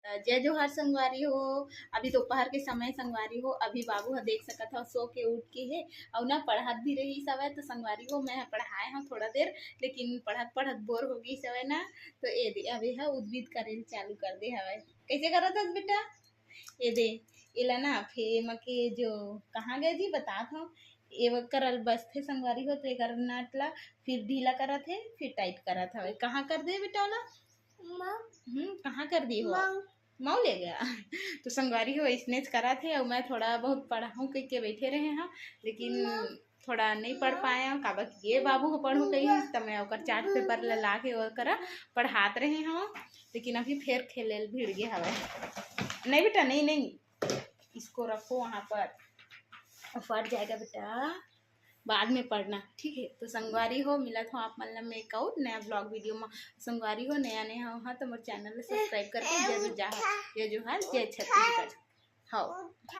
जय जोहार संगवारी हो। अभी दोपहर के समय संगवारी हो, अभी बाबू ह देख सकत हो सो के उठ के हे और ना पढ़त भी रही सवय। तो संगवारी हो मैं पढ़ाए हूँ थोड़ा देर, लेकिन पढ़त पढ़त बोर हो गई सवय ना। तो ए दे अभी है उद्भिद करे चालू कर दे हवय। कैसे करत हस बेटा? ये दे एला ना फेम के जो कहाँ गए थी बतात हूँ। ये करल बस थे संगवारी हो, तो एकर नट ला फिर ढीला करत है फिर टाइट करत हवे। कहाँ कर दे बेटा ओला? कहाँ कर दी हो? मऊ ले गया। तो संगवारी हो इसने करा थे और मैं थोड़ा बहुत पढ़ा हूँ कह के बैठे रहे हैं, लेकिन थोड़ा नहीं पढ़ पाया काबर कि ये बाबू हो पढ़ू कही तो मैं ओकर चार्ट पेपर ला के ओकरा पढ़ात रहे हूँ। लेकिन अभी फिर खेले भिड़ गए हवे। नहीं बेटा नहीं नहीं, इसको रखो वहाँ पर, फट जाएगा बेटा, बाद में पढ़ना ठीक है। तो संगवारी हो मिलत हो आप मतलब में एक और नया ब्लॉग वीडियो में। संगवारी हो नया नया हो तो मोर चैनल सब्सक्राइब करके जरूर जय जोहार जय छत्तीसगढ़। हाँ।